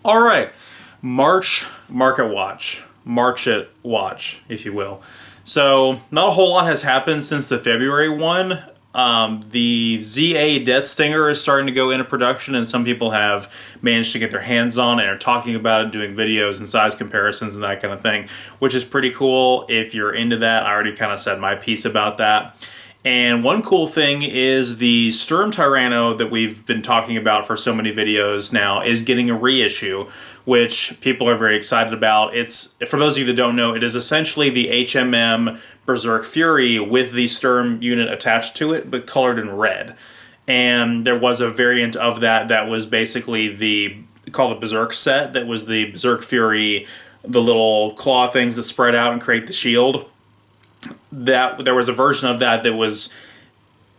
All right, March Market Watch. March it watch, if you will. So, not a whole lot has happened since the February one. The ZA Death Stinger is starting to go into production, and some people have managed to get their hands on it and are talking about it, doing videos and size comparisons and that kind of thing, which is pretty cool. If you're into that, I already kind of said my piece about that. And one cool thing is the Sturm Tyranno that we've been talking about for so many videos now is getting a reissue, which people are very excited about. It's, for those of you that don't know, it is essentially the HMM Berserk Fury with the Sturm unit attached to it, but colored in red. And there was a variant of that that was basically called the Berserk set, that was the Berserk Fury, the little claw things that spread out and create the shield. That there was a version of that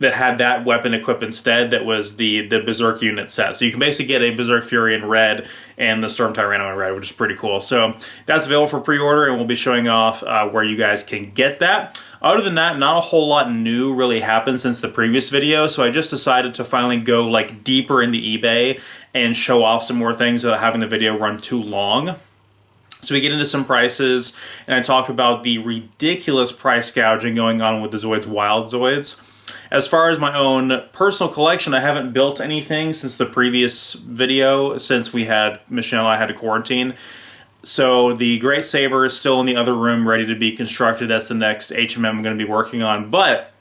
had that weapon equipped instead. That was the Berserk unit set. So you can basically get a Berserk Fury in red and the Sturm Tyranno in red, which is pretty cool. So that's available for pre-order, and we'll be showing off where you guys can get that. Other than that, not a whole lot new really happened since the previous video, so I just decided to finally go like deeper into eBay and show off some more things without having the video run too long. So we get into some prices, and I talk about the ridiculous price gouging going on with the Zoids Wild Zoids. As far as my own personal collection, I haven't built anything since the previous video, since Michelle and I had to quarantine. So the Great Saber is still in the other room, ready to be constructed. That's the next HMM I'm going to be working on. But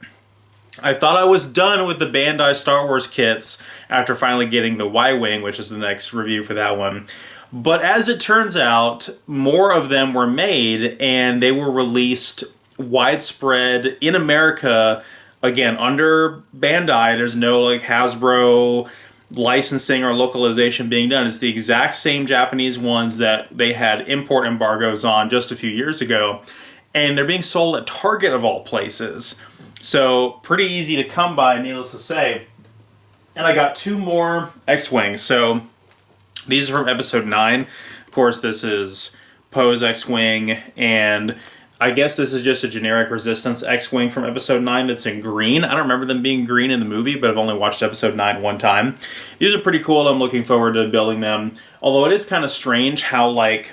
I thought I was done with the Bandai Star Wars kits after finally getting the Y-Wing, which is the next review for that one. But as it turns out, more of them were made, and they were released widespread in America, again, under Bandai. There's no like Hasbro licensing or localization being done. It's the exact same Japanese ones that they had import embargoes on just a few years ago, and they're being sold at Target of all places. So pretty easy to come by, needless to say. And I got two more X-Wings. So these are from episode 9. Of course, this is Poe's X-Wing, and I guess this is just a generic Resistance X-Wing from episode 9 that's in green. I don't remember them being green in the movie, but I've only watched episode 9 one time. These are pretty cool. I'm looking forward to building them. Although it is kind of strange how, like,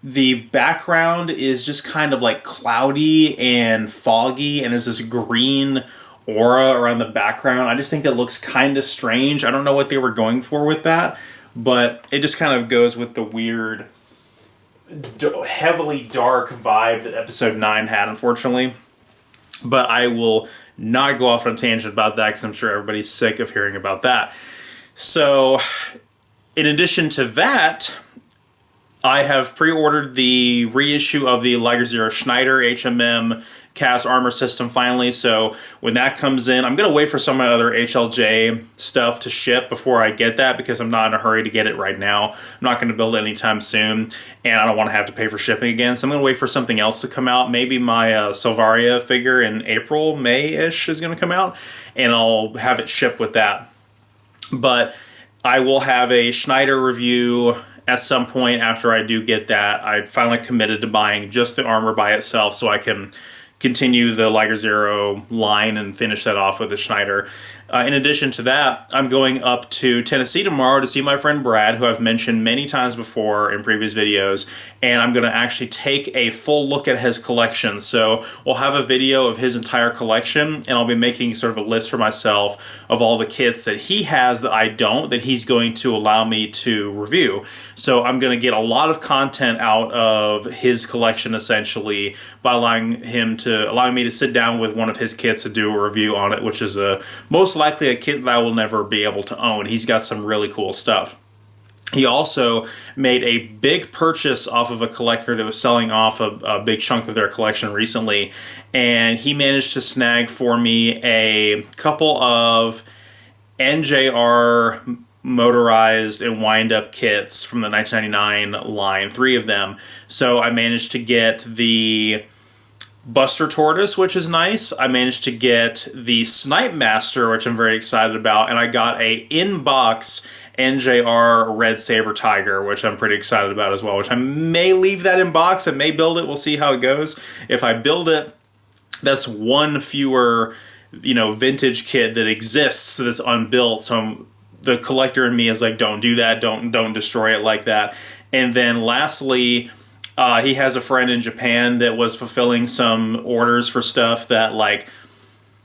the background is just kind of, like, cloudy and foggy, and there's this green aura around the background. I just think that looks kind of strange. I don't know what they were going for with that, but it just kind of goes with the weird, heavily dark vibe that episode 9 had, unfortunately. But I will not go off on a tangent about that, because I'm sure everybody's sick of hearing about that. So, in addition to that, I have pre-ordered the reissue of the Liger Zero Schneider HMM cast armor system finally, so when that comes in, I'm going to wait for some of my other HLJ stuff to ship before I get that, because I'm not in a hurry to get it right now. I'm not going to build it anytime soon, and I don't want to have to pay for shipping again, so I'm going to wait for something else to come out. Maybe my Silvaria figure in April, May-ish is going to come out, and I'll have it shipped with that. But I will have a Schneider review at some point after I do get that. I finally committed to buying just the armor by itself so I can continue the Liger Zero line and finish that off with the Schneider. In addition to that, I'm going up to Tennessee tomorrow to see my friend Brad, who I've mentioned many times before in previous videos, and I'm going to actually take a full look at his collection. So we'll have a video of his entire collection, and I'll be making sort of a list for myself of all the kits that he has that I don't, that he's going to allow me to review. So I'm going to get a lot of content out of his collection, essentially, by allowing me to sit down with one of his kits to do a review on it, which is most likely a kit that I will never be able to own. He's got some really cool stuff. He also made a big purchase off of a collector that was selling off a big chunk of their collection recently, and he managed to snag for me a couple of NJR motorized and wind-up kits from the 1999 line, 3 of them. So I managed to get the Buster Tortoise, which is nice. I managed to get the Snipe Master, which I'm very excited about, and I got a in-box NJR Red Saber Tiger, which I'm pretty excited about as well, which I may leave that in box. I may build it. We'll see how it goes. If I build it, that's one fewer, vintage kit that exists that's unbuilt, so I'm the collector in me is like, don't do that, don't destroy it like that. And then lastly, he has a friend in Japan that was fulfilling some orders for stuff that, like,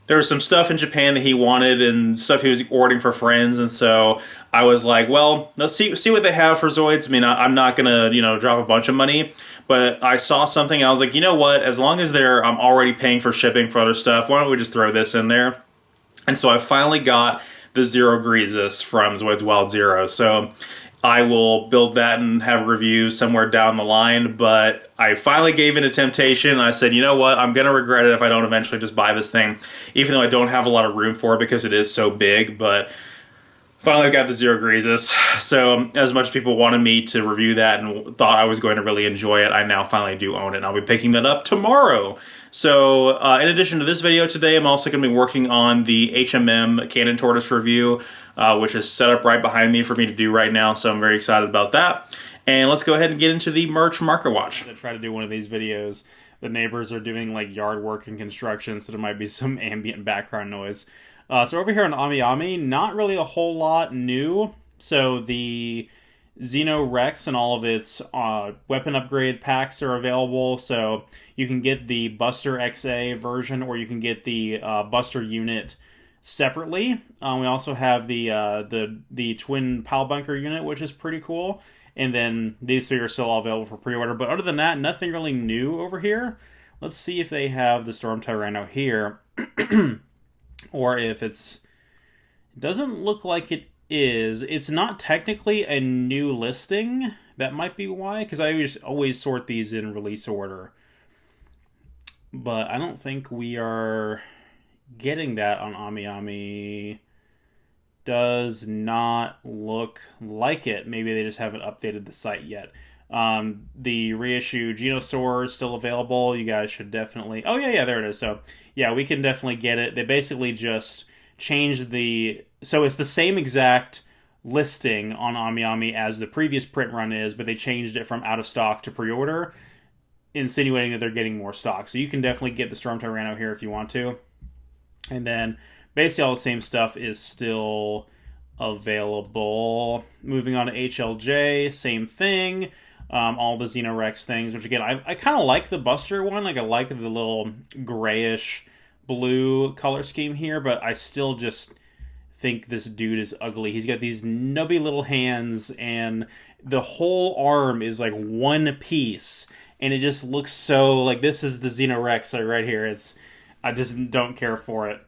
there was some stuff in Japan that he wanted and stuff he was ordering for friends, and so I was like, well, let's see what they have for Zoids. I mean, I'm not gonna, drop a bunch of money, but I saw something and I was like, you know what? As long as I'm already paying for shipping for other stuff, why don't we just throw this in there? And so I finally got the Zero Greasus from Zoids Wild Zero. So I will build that and have a review somewhere down the line, but I finally gave in to temptation. I said, you know what, I'm going to regret it if I don't eventually just buy this thing, even though I don't have a lot of room for it because it is so big, but finally got the Zero Greasus. So as much as people wanted me to review that and thought I was going to really enjoy it, I now finally do own it, and I'll be picking that up tomorrow. So in addition to this video today, I'm also going to be working on the HMM Cannon Tortoise review, which is set up right behind me for me to do right now, so I'm very excited about that. And let's go ahead and get into the merch market watch. I try to do one of these videos. The neighbors are doing like yard work and construction, so there might be some ambient background noise. So over here on Amiami, not really a whole lot new. So the Xeno Rex and all of its weapon upgrade packs are available. So you can get the Buster XA version, or you can get the Buster unit separately. We also have the twin Pal Bunker unit, which is pretty cool. And then these three are still all available for pre-order. But other than that, nothing really new over here. Let's see if they have the Storm Tyranno here. Or if it doesn't look like it is. It's not technically a new listing. That might be why, because I always sort these in release order. But I don't think we are getting that on Amiami. Does not look like it. Maybe they just haven't updated the site yet. The reissue Genosaur is still available. You guys should definitely... Oh, yeah, there it is. So, yeah, we can definitely get it. They basically just changed the... So it's the same exact listing on Amiami as the previous print run is, but they changed it from out of stock to pre-order, insinuating that they're getting more stock. So you can definitely get the Storm Tyranno here if you want to. And then basically all the same stuff is still available. Moving on to HLJ, same thing. All the Xenorex things, which again, I kind of like the Buster one. Like, I like the little grayish blue color scheme here, but I still just think this dude is ugly. He's got these nubby little hands, and the whole arm is like one piece, and it just looks so like this is the Xenorex right here. I just don't care for it.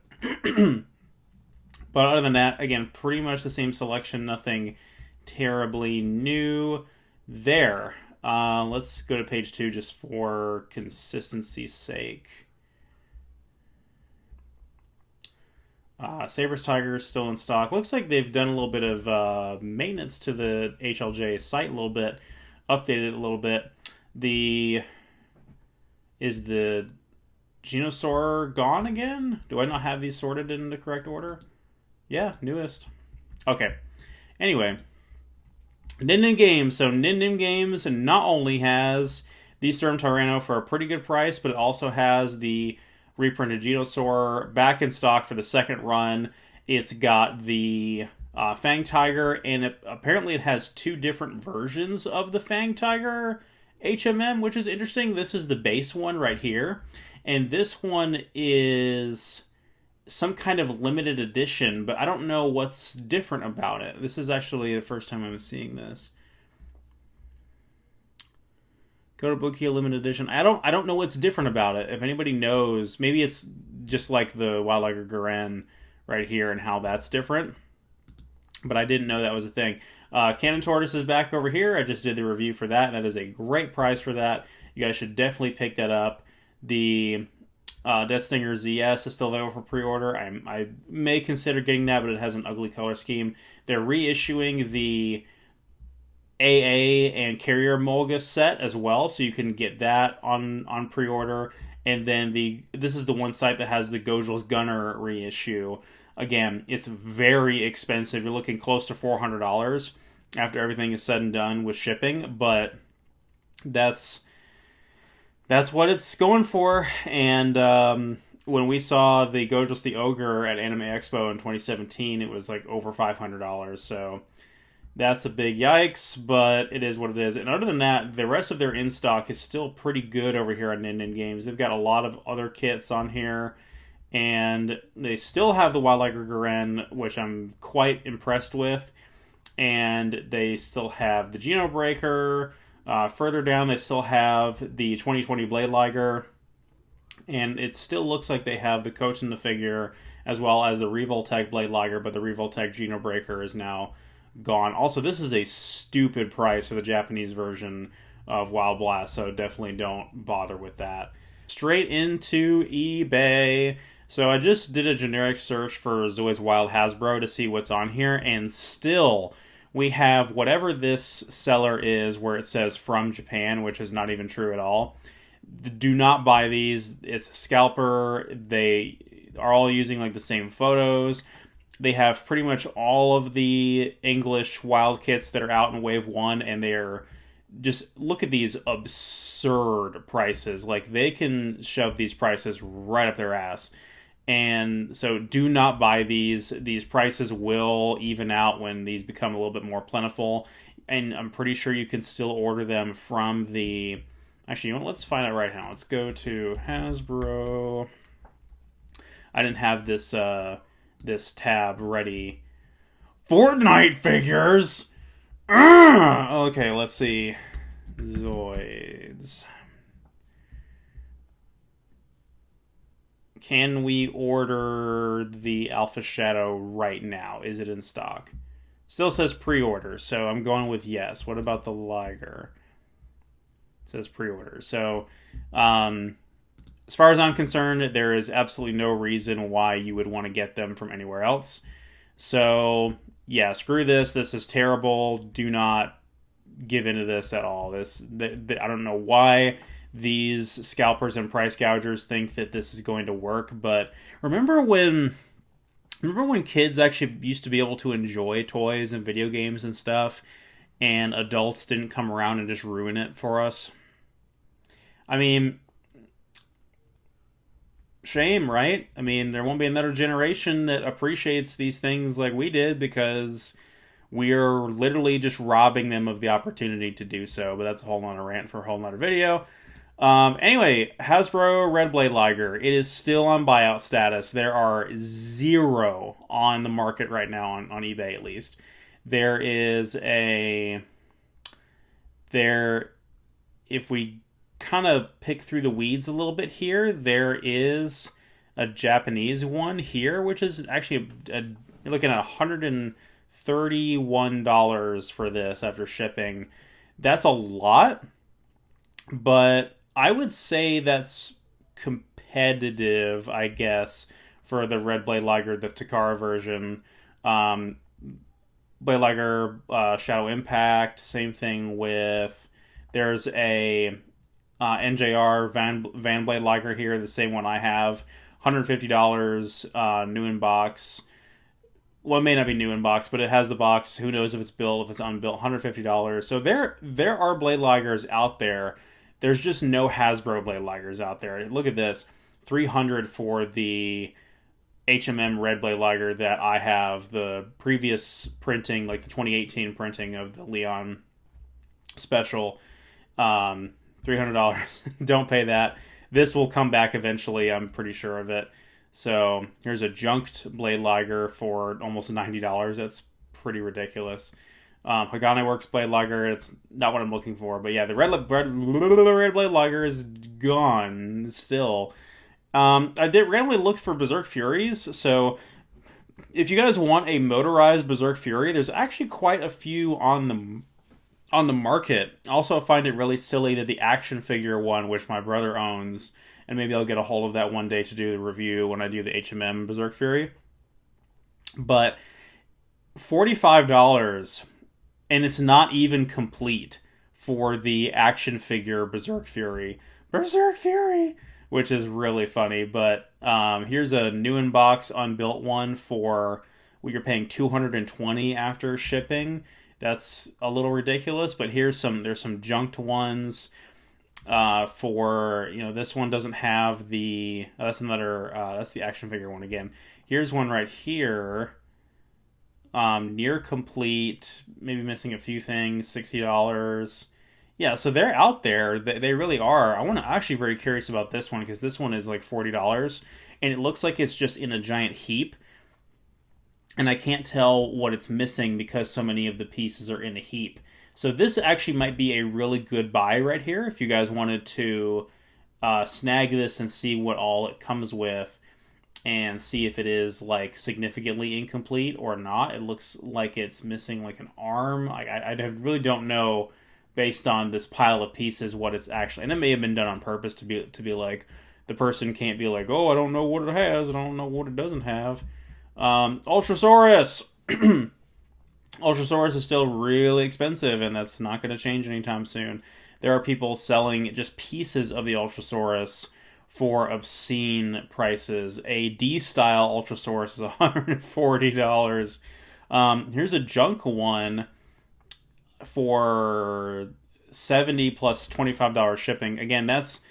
But other than that, again, pretty much the same selection. Nothing terribly new there. Let's go to page 2 just for consistency's sake. Saber's Tiger's still in stock. Looks like they've done a little bit of maintenance to the HLJ site a little bit, updated it a little bit. Is the Genosaur gone again? Do I not have these sorted in the correct order? Yeah, newest. Okay. Anyway, Nimbus Games. So Nimbus Games not only has the Storm Tyranno for a pretty good price, but it also has the reprinted Genosaur back in stock for the second run. It's got the Fang Tiger, and apparently it has two different versions of the Fang Tiger HMM, which is interesting. This is the base one right here, and this one is some kind of limited edition, but I don't know what's different about it. This is actually the first time I'm seeing this. Kotobukiya limited edition. I don't know what's different about it. If anybody knows, maybe it's just like the Wild Liger Garen right here and how that's different. But I didn't know that was a thing. Cannon Tortoise is back over here. I just did the review for that, and that is a great price for that. You guys should definitely pick that up. The Death Stinger ZS is still available for pre-order. I may consider getting that, but it has an ugly color scheme. They're reissuing the AA and Carrier Mulga set as well, so you can get that on pre-order. And then this is the one site that has the Gojel's Gunner reissue. Again, it's very expensive. You're looking close to $400 after everything is said and done with shipping, but that's what it's going for. And when we saw the Gojos the Ogre at Anime Expo in 2017, it was like over $500. So that's a big yikes, but it is what it is. And other than that, the rest of their in-stock is still pretty good over here at Nimbus Games. They've got a lot of other kits on here, and they still have the Wild Liger Garen, which I'm quite impressed with. And they still have the Geno Breaker. Further down, they still have the 2020 Blade Liger. And it still looks like they have the coach in the figure, as well as the Revoltech Blade Liger, but the Revoltech Geno Breaker is now gone. Also, this is a stupid price for the Japanese version of Wild Blast, so definitely don't bother with that. Straight into eBay. So I just did a generic search for Zoids Wild Hasbro to see what's on here, and still we have whatever this seller is where it says from Japan, which is not even true at all. Do not buy these. It's a scalper. They are all using like the same photos. They have pretty much all of the English wild kits that are out in Wave 1, and they're just, look at these absurd prices. Like, they can shove these prices right up their ass. And so do not buy these. These prices will even out when these become a little bit more plentiful. And I'm pretty sure you can still order them from the... Actually, you know what? Let's find out right now. Let's go to Hasbro. I didn't have this this tab ready. Fortnite figures! Okay, let's see. Zoids. Can we order the Alpha Shadow right now? Is it in stock? Still says pre-order, so I'm going with yes. What about the Liger? It says pre-order. So, as far as I'm concerned, there is absolutely no reason why you would want to get them from anywhere else. So, yeah, screw this. This is terrible. Do not give into this at all. I don't know why these scalpers and price gougers think that this is going to work, but remember when kids actually used to be able to enjoy toys and video games and stuff, and adults didn't come around and just ruin it for us? I mean, shame, right? I mean, there won't be another generation that appreciates these things like we did, because we are literally just robbing them of the opportunity to do so. But that's a whole nother rant for a whole nother video. Anyway, Hasbro Redblade Liger. It is still on buyout status. There are 0 on the market right now, on eBay at least. There is if we kind of pick through the weeds a little bit here, there is a Japanese one here, which is actually you're looking at $131 for this after shipping. That's a lot, but I would say that's competitive, I guess, for the Redblade Liger, the Takara version. Blade Liger, Shadow Impact, same thing with... There's a NJR Van Blade Liger here, the same one I have. $150, new in box. Well, it may not be new in box, but it has the box. Who knows if it's built, if it's unbuilt. $150. So there are Blade Ligers out there. There's just no Hasbro Blade Ligers out there. Look at this. $300 for the HMM Red Blade Liger that I have. The previous printing, like the 2018 printing of the Leon special. $300. Don't pay that. This will come back eventually. I'm pretty sure of it. So here's a junked Blade Liger for almost $90. That's pretty ridiculous. Hagane Works Blade Liger, it's not what I'm looking for. But yeah, the Red Blade Liger is gone still. I did randomly look for Berserk Furies. So if you guys want a motorized Berserk Fury, there's actually quite a few on the market. Also, I find it really silly that the action figure one, which my brother owns, and maybe I'll get a hold of that one day to do the review when I do the HMM Berserk Fury. But $45, and it's not even complete for the action figure Berserk Fury. Berserk Fury! Which is really funny, but here's a new in box unbuilt one for what you're paying $220 after shipping. That's a little ridiculous, but there's some junked ones. For, you know, this one doesn't have the, that's another, that's the action figure one again. Here's one right here, near complete, maybe missing a few things, $60. Yeah, so they're out there. They really are. I'm actually very curious about this one because this one is like $40, and it looks like it's just in a giant heap. And I can't tell what it's missing because so many of the pieces are in a heap. So this actually might be a really good buy right here if you guys wanted to snag this and see what all it comes with and see if it is like significantly incomplete or not. It looks like it's missing like an arm. I really don't know based on this pile of pieces what it's actually, and it may have been done on purpose to be like, the person can't be like, oh, I don't know what it has, I don't know what it doesn't have. Ultrasaurus. Ultrasaurus is still really expensive, and that's not going to change anytime soon. There are people selling just pieces of the Ultrasaurus for obscene prices. A D-style Ultrasaurus is $140. Here's a junk one for $70 plus $25 shipping. Again, that's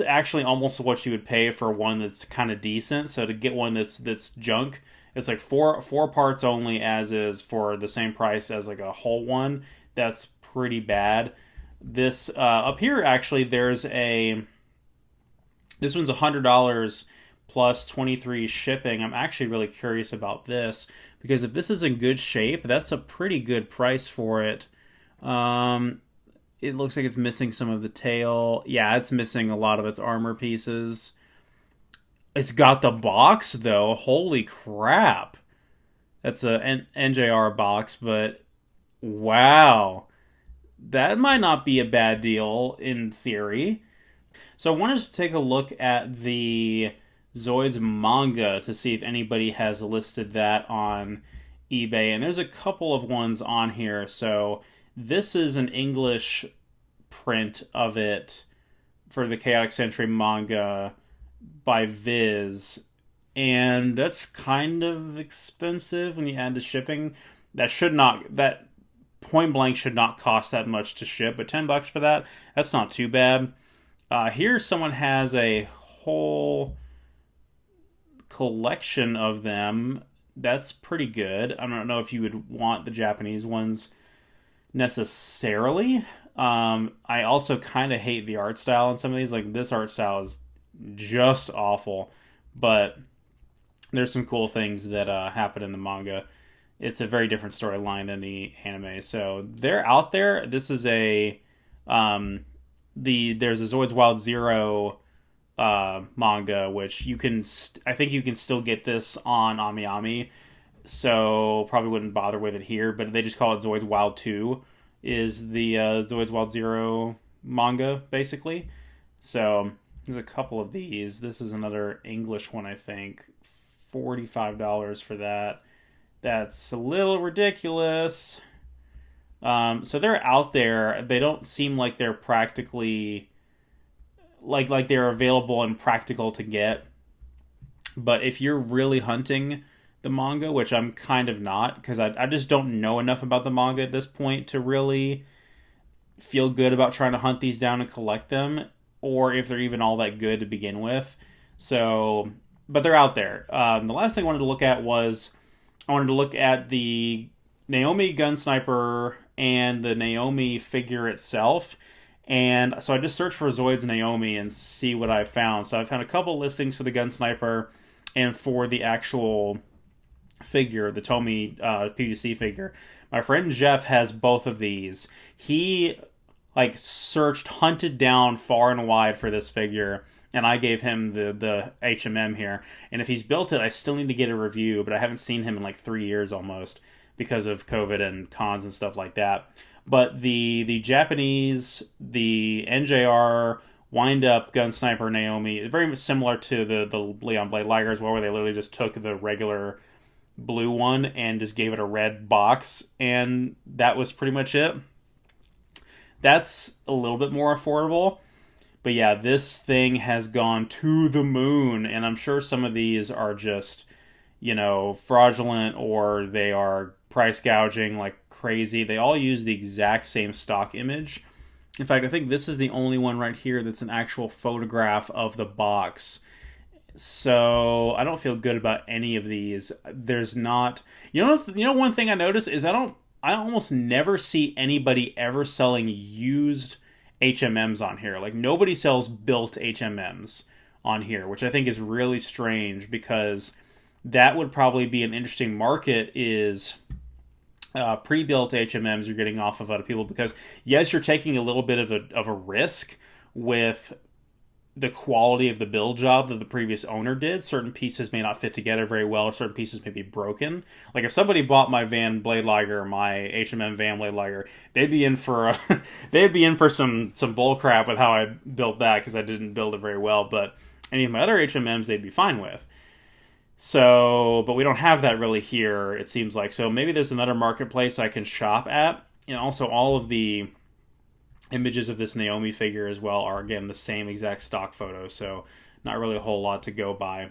actually almost what you would pay for one that's kind of decent. So to get one that's junk, it's like four parts only, as is, for the same price as like a whole one. That's pretty bad. This up here, actually, this one's $100 plus 23 shipping. I'm actually really curious about this because if this is in good shape, that's a pretty good price for it. It looks like it's missing some of the tail. Yeah, it's missing a lot of its armor pieces. It's got the box, though. Holy crap. That's an NJR box, but wow. That might not be a bad deal in theory. So I wanted to take a look at the Zoids Manga to see if anybody has listed that on eBay. And there's a couple of ones on here. So this is an English print of it for the Chaotic Century manga by Viz, and that's kind of expensive when you add the shipping. That point blank should not cost that much to ship, but $10 for that's not too bad. Here someone has a whole collection of them. That's pretty good. I don't know if you would want the Japanese ones necessarily. I also kind of hate the art style in some of these. Like, this art style is just awful, but there's some cool things that happen in the manga. It's a very different storyline than the anime, so they're out there. This is a there's a Zoids Wild Zero manga, which you can I think you can still get this on Amiami, so probably wouldn't bother with it here, but they just call it Zoids Wild 2 is the Zoids Wild Zero manga, basically. So there's a couple of these. This is another English one, I think. $45 for that. That's a little ridiculous. So they're out there. They don't seem like they're practically like they're available and practical to get. But if you're really hunting the manga, which I'm kind of not, because I just don't know enough about the manga at this point to really feel good about trying to hunt these down and collect them, or if they're even all that good to begin with. So, but they're out there. The last thing I wanted to look at was I wanted to look at the Naomi Gun Sniper and the Naomi figure itself. And so I just searched for Zoids Naomi and see what I found. So I found a couple listings for the Gun Sniper and for the actual figure, the Tomy PVC figure. My friend Jeff has both of these. He hunted down far and wide for this figure, and I gave him the HMM here. And if he's built it, I still need to get a review, but I haven't seen him in like 3 years almost because of COVID and cons and stuff like that. But the Japanese, the NJR wind-up Gun Sniper Naomi, very similar to the Leon Blade Liger as well, where they literally just took the regular blue one and just gave it a red box, and that was pretty much it. That's a little bit more affordable. But yeah, this thing has gone to the moon, and I'm sure some of these are just, fraudulent, or they are price gouging like crazy. They all use the exact same stock image. In fact, I think this is the only one right here that's an actual photograph of the box. So I don't feel good about any of these. There's not, one thing I noticed is I almost never see anybody ever selling used HMMs on here. Like, nobody sells built HMMs on here, which I think is really strange, because that would probably be an interesting market, is pre-built HMMs you're getting off of other people, because yes, you're taking a little bit of a risk with the quality of the build job that the previous owner did. Certain pieces may not fit together very well, or certain pieces may be broken. Like, if somebody bought my Van Blade Liger, my HMM Van Blade Liger, they'd be in for some bull crap with how I built that, because I didn't build it very well. But any of my other HMMs, they'd be fine with. So, but we don't have that really here, it seems like. So maybe there's another marketplace I can shop at. And also, all of the images of this Naomi figure as well are, again, the same exact stock photo. So not really a whole lot to go by.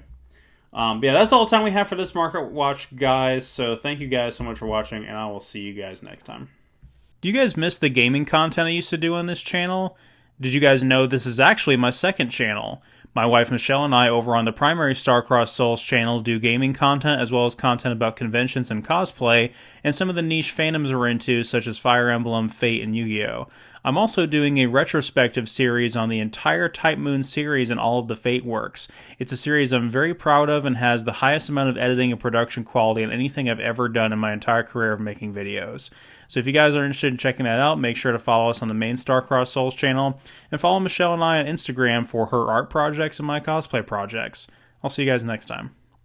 But yeah, that's all the time we have for this Market Watch, guys. So thank you guys so much for watching, and I will see you guys next time. Do you guys miss the gaming content I used to do on this channel? Did you guys know this is actually my second channel? My wife Michelle and I over on the primary Star-Crossed Souls channel do gaming content, as well as content about conventions and cosplay, and some of the niche fandoms we're into, such as Fire Emblem, Fate, and Yu-Gi-Oh! I'm also doing a retrospective series on the entire Type Moon series and all of the Fate works. It's a series I'm very proud of and has the highest amount of editing and production quality in anything I've ever done in my entire career of making videos. So if you guys are interested in checking that out, make sure to follow us on the main Star-Crossed Souls channel, and follow Michelle and I on Instagram for her art projects and my cosplay projects. I'll see you guys next time.